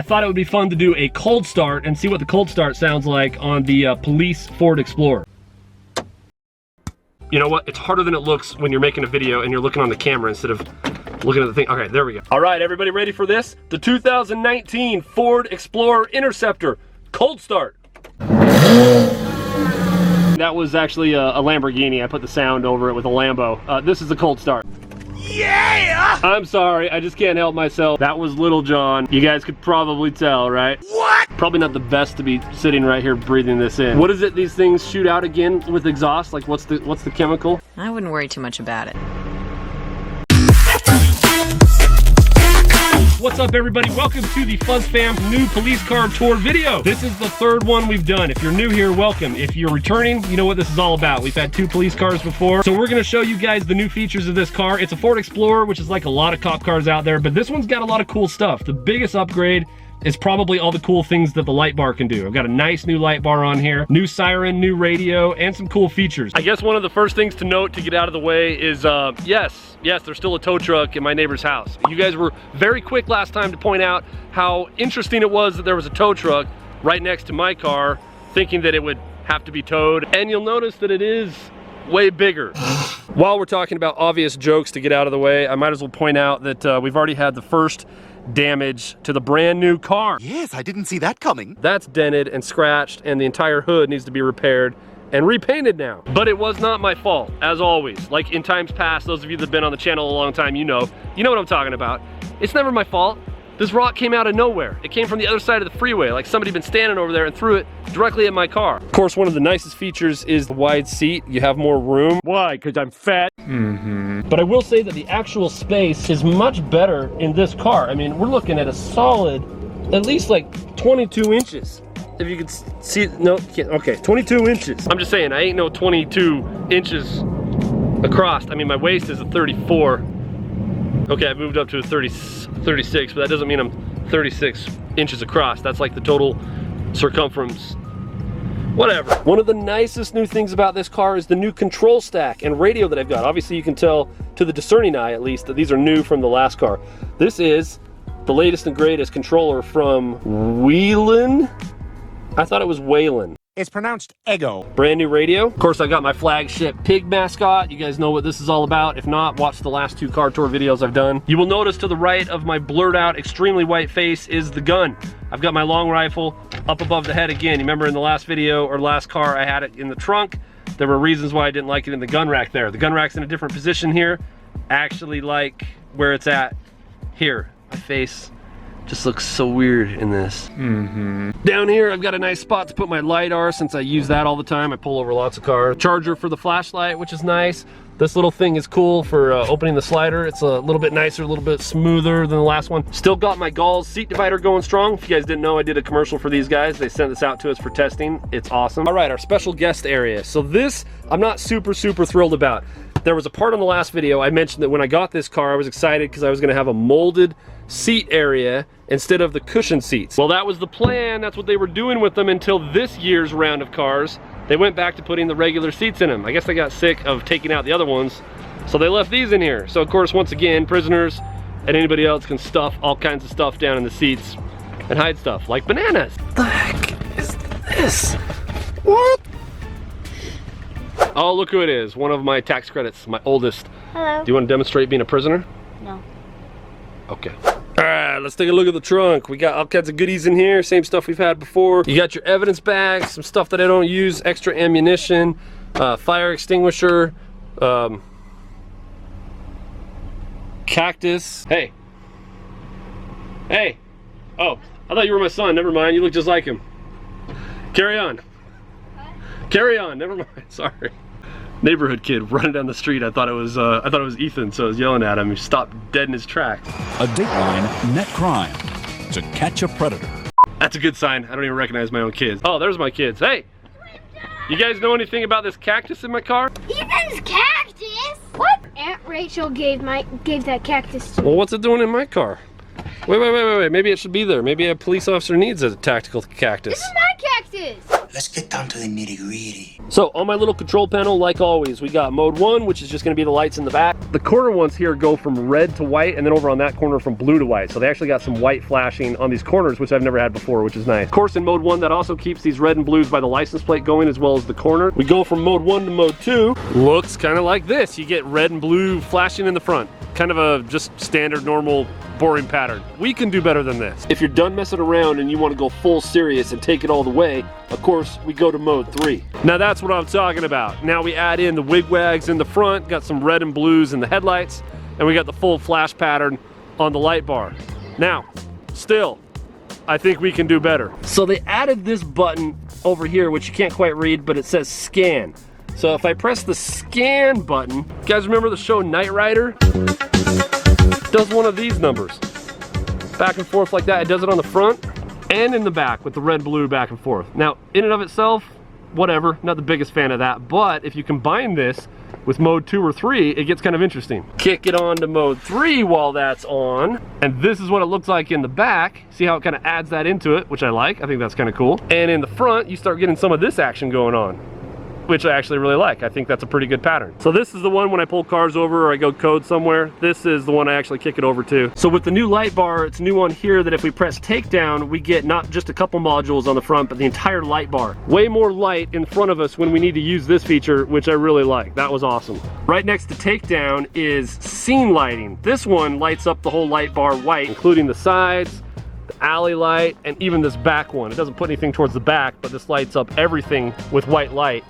thought it would be fun to do a cold start and see what the cold start sounds like on the police Ford Explorer. You know what? It's harder than it looks when you're making a video and you're looking on the camera instead of looking at the thing. Okay, there we go. All right, everybody ready for this? The 2019 Ford Explorer Interceptor cold start. That was actually a Lamborghini. I put the sound over it with a Lambo. This is a cold start. Yeah! I'm sorry, I just can't help myself. That was Little John. You guys could probably tell, right? What? Probably not the best to be sitting right here breathing this in. What is it these things shoot out again with exhaust? Like what's the chemical? I wouldn't worry too much about it. What's up, everybody? Welcome to the FuzzFam new police car tour video. This is the third one we've done. If you're new here, welcome. If you're returning, you know what this is all about. We've had 2 police cars before. So we're gonna show you guys the new features of this car. It's a Ford Explorer, which is like a lot of cop cars out there, but this one's got a lot of cool stuff. The biggest upgrade is probably all the cool things that the light bar can do. I've got a nice new light bar on here, new siren, new radio, and some cool features. I guess one of the first things to note to get out of the way is, yes, there's still a tow truck in my neighbor's house. You guys were very quick last time to point out how interesting it was that there was a tow truck right next to my car, thinking that it would have to be towed. And you'll notice that it is way bigger. While we're talking about obvious jokes to get out of the way, I might as well point out that we've already had the first damage to the brand new car. Yes, I didn't see that coming. That's dented and scratched, and the entire hood needs to be repaired and repainted now. But it was not my fault, as always. Like in times past, those of you that have been on the channel a long time, you know what I'm talking about. It's never my fault. This rock came out of nowhere. It came from the other side of the freeway, like somebody been standing over there and threw it directly at my car. Of course, one of the nicest features is the wide seat. You have more room. Why? Because I'm fat. But I will say that the actual space is much better in this car. I mean, we're looking at a solid, at least like 22 inches. If you could see, no, can't, okay, 22 inches. I'm just saying, I ain't no 22 inches across. I mean, my waist is a 34. Okay, I've moved up to a 36, but that doesn't mean I'm 36 inches across. That's like the total circumference. Whatever. One of the nicest new things about this car is the new control stack and radio that I've got. Obviously, you can tell to the discerning eye, at least, that these are new from the last car. This is the latest and greatest controller from Whelen. I thought it was Whalen. It's pronounced Ego. Brand new radio. Of course, I got my flagship pig mascot. You guys know what this is all about. If not, watch the last 2 car tour videos I've done. You will notice to the right of my blurred out, extremely white face is the gun. I've got my long rifle up above the head again. You remember in the last video or last car, I had it in the trunk. There were reasons why I didn't like it in the gun rack there. The gun rack's in a different position here. I actually like where it's at here. My face just looks so weird in this. Down here, I've got a nice spot to put my LiDAR since I use that all the time. I pull over lots of cars. Charger for the flashlight, which is nice. This little thing is cool for opening the slider. It's a little bit nicer, a little bit smoother than the last one. Still got my Gauls seat divider going strong. If you guys didn't know, I did a commercial for these guys. They sent this out to us for testing. It's awesome. All right, our special guest area. So this, I'm not super thrilled about. There was a part on the last video I mentioned that when I got this car, I was excited because I was gonna have a molded seat area instead of the cushion seats. Well, that was the plan. That's what they were doing with them until this year's round of cars. They went back to putting the regular seats in them. I guess they got sick of taking out the other ones, so they left these in here. So of course, once again, prisoners and anybody else can stuff all kinds of stuff down in the seats and hide stuff like bananas. What the heck is this? What? Oh, look who it is. One of my tax credits, my oldest. Hello. Do you want to demonstrate being a prisoner? No. Okay. All right, let's take a look at the trunk. We got all kinds of goodies in here, same stuff we've had before. You got your evidence bag, some stuff that I don't use, extra ammunition, fire extinguisher, cactus. Hey. Hey. Oh, I thought you were my son. Never mind, you look just like him. Carry on. What? Carry on, never mind, sorry. Neighborhood kid running down the street. I thought it was Ethan, so I was yelling at him. He stopped dead in his tracks. A Dateline net crime to catch a predator. That's a good sign. I don't even recognize my own kids. Oh, there's my kids. Hey, you guys know anything about this cactus in my car? Ethan's cactus? What? Aunt Rachel gave that cactus to me. Well, what's it doing in my car? Wait. Maybe it should be there. Maybe a police officer needs a tactical cactus. This is my cactus. Let's get down to the nitty-gritty. So on my little control panel, like always, we got mode 1, which is just gonna be the lights in the back. The corner ones here go from red to white, and then over on that corner from blue to white. So they actually got some white flashing on these corners, which I've never had before, which is nice. Of course, in mode 1, that also keeps these red and blues by the license plate going, as well as the corner. We go from mode 1 to mode 2. Looks kind of like this. You get red and blue flashing in the front. Kind of a just standard, normal, boring pattern. We can do better than this. If you're done messing around and you want to go full serious and take it all the way, of course, we go to mode 3. Now that's what I'm talking about. Now we add in the wigwags in the front, got some red and blues in the headlights, and we got the full flash pattern on the light bar. Now, still, I think we can do better. So they added this button over here, which you can't quite read, but it says scan. So if I press the scan button, you guys remember the show Knight Rider? Does one of these numbers. Back and forth like that. It does it on the front and in the back with the red blue back and forth. Now, in and of itself, whatever, not the biggest fan of that, but if you combine this with mode 2 or 3, it gets kind of interesting. Kick it on to mode 3 while that's on, and this is what it looks like in the back. See how it kind of adds that into it, which I like. I think that's kind of cool. And in the front, you start getting some of this action going on, which I actually really like. I think that's a pretty good pattern. So this is the one when I pull cars over or I go code somewhere. This is the one I actually kick it over to. So with the new light bar, it's new on here that if we press takedown, we get not just a couple modules on the front, but the entire light bar. Way more light in front of us when we need to use this feature, which I really like. That was awesome. Right next to takedown is scene lighting. This one lights up the whole light bar white, including the sides, the alley light, and even this back one. It doesn't put anything towards the back, but this lights up everything with white light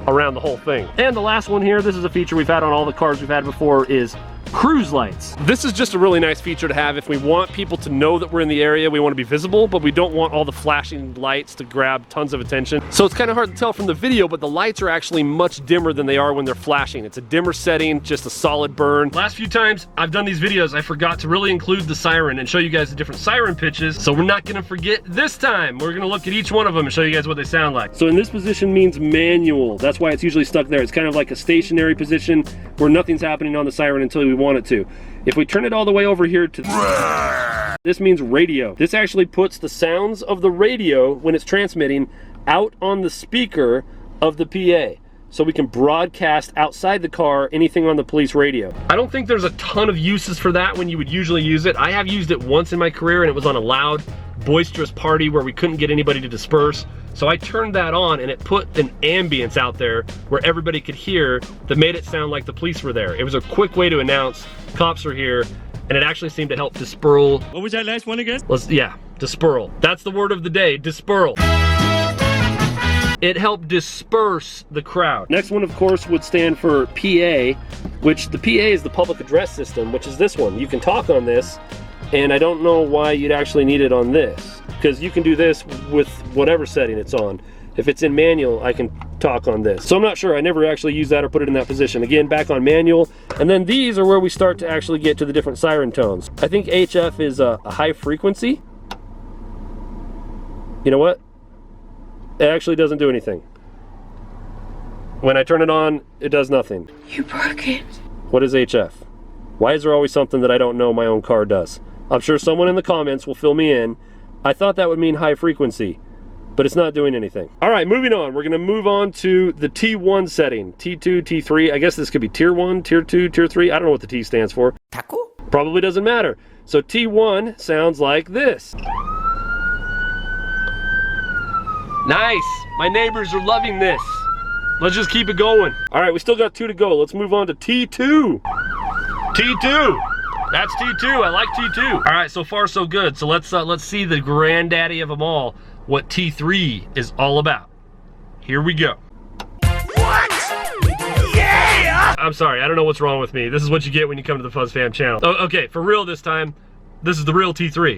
around the whole thing. And the last one here, this is a feature we've had on all the cars we've had before, is cruise lights. This is just a really nice feature to have if we want people to know that we're in the area. We want to be visible, but we don't want all the flashing lights to grab tons of attention. So it's kind of hard to tell from the video, but the lights are actually much dimmer than they are when they're flashing. It's a dimmer setting, just a solid burn. Last few times I've done these videos, I forgot to really include the siren and show you guys the different siren pitches. So we're not going to forget this time. We're going to look at each one of them and show you guys what they sound like. So in this position means manual. That's why it's usually stuck there. It's kind of like a stationary position where nothing's happening on the siren until we want it to. If we turn it all the way over here to this means radio. This actually puts the sounds of the radio when it's transmitting out on the speaker of the PA. So we can broadcast outside the car anything on the police radio. I don't think there's a ton of uses for that when you would usually use it. I have used it once in my career and it was on a loud, boisterous party where we couldn't get anybody to disperse. So I turned that on and it put an ambience out there where everybody could hear that made it sound like the police were there. It was a quick way to announce cops are here, and it actually seemed to help disperse. What was that last one again? Disperse. That's the word of the day, disperse. It helped disperse the crowd. Next one, of course, would stand for PA, which the PA is the public address system, which is this one. You can talk on this, and I don't know why you'd actually need it on this, because you can do this with whatever setting it's on. If it's in manual, I can talk on this. So I'm not sure, I never actually used that or put it in that position. Again, back on manual. And then these are where we start to actually get to the different siren tones. I think HF is a high frequency. You know what? It actually doesn't do anything. When I turn it on, it does nothing. You broke it. What is HF? Why is there always something that I don't know my own car does? I'm sure someone in the comments will fill me in. I thought that would mean high frequency, but it's not doing anything. All right, moving on. We're gonna move on to the T1 setting. T2, T3, I guess this could be Tier 1, Tier 2, Tier 3. I don't know what the T stands for. Taco? Probably doesn't matter. So T1 sounds like this. Nice, my neighbors are loving this. Let's just keep it going. All right, we still got 2 to go. Let's move on to T2. T2. That's T2. I like T2. All right, so far so good. So let's see the granddaddy of them all, what T3 is all about. Here we go. What? Yeah! I'm sorry, I don't know what's wrong with me. This is what you get when you come to the FuzzFam channel. Oh, okay, for real this time, this is the real T3.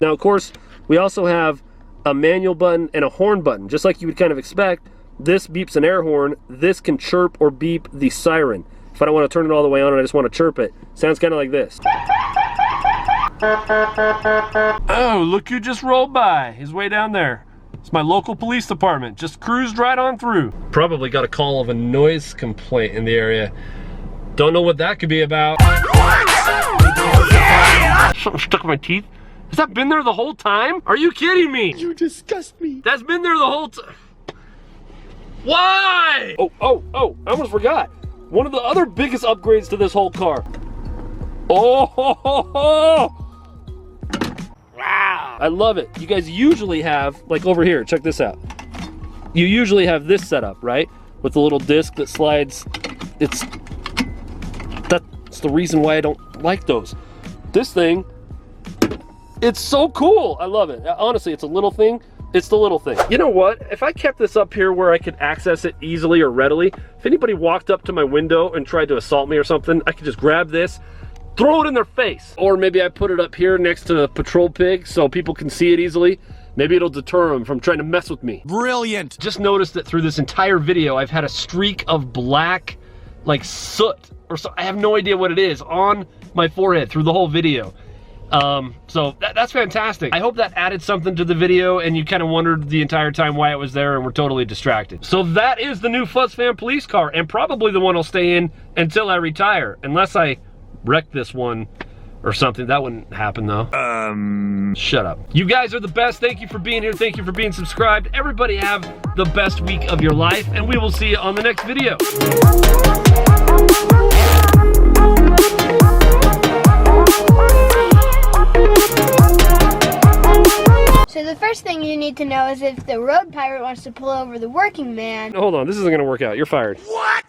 Now, of course, we also have a manual button and a horn button. Just like you would kind of expect, this beeps an air horn. This can chirp or beep the siren. If I don't want to turn it all the way on and I just want to chirp it, sounds kind of like this. Oh, look who just rolled by. He's way down there. It's my local police department. Just cruised right on through. Probably got a call of a noise complaint in the area. Don't know what that could be about. Yeah! Something stuck in my teeth. Has that been there the whole time? Are you kidding me? You disgust me. That's been there the whole time. Why? Oh, I almost forgot. One of the other biggest upgrades to this whole car. Oh, wow. I love it. You guys usually have, like over here, check this out. You usually have this setup, right? With the little disc that slides. That's the reason why I don't like those. This thing, it's so cool. I love it. Honestly, it's a little thing. It's the little thing. You know what? If I kept this up here where I could access it easily or readily, if anybody walked up to my window and tried to assault me or something, I could just grab this, throw it in their face. Or maybe I put it up here next to the patrol pig so people can see it easily. Maybe it'll deter them from trying to mess with me. Brilliant. Just noticed that through this entire video, I've had a streak of black, like soot, or so, I have no idea what it is, on my forehead through the whole video. So that's fantastic. I hope that added something to the video and you kind of wondered the entire time why it was there and were totally distracted. So that is the new FuzzFam police car, and probably the one I'll stay in until I retire, unless I wreck this one or something. That wouldn't happen though. Shut up. You guys are the best. Thank you for being here. Thank you for being subscribed. Everybody have the best week of your life, and we will see you on the next video. So the first thing you need to know is if the road pirate wants to pull over the working man. Hold on, this isn't gonna work out. You're fired. What?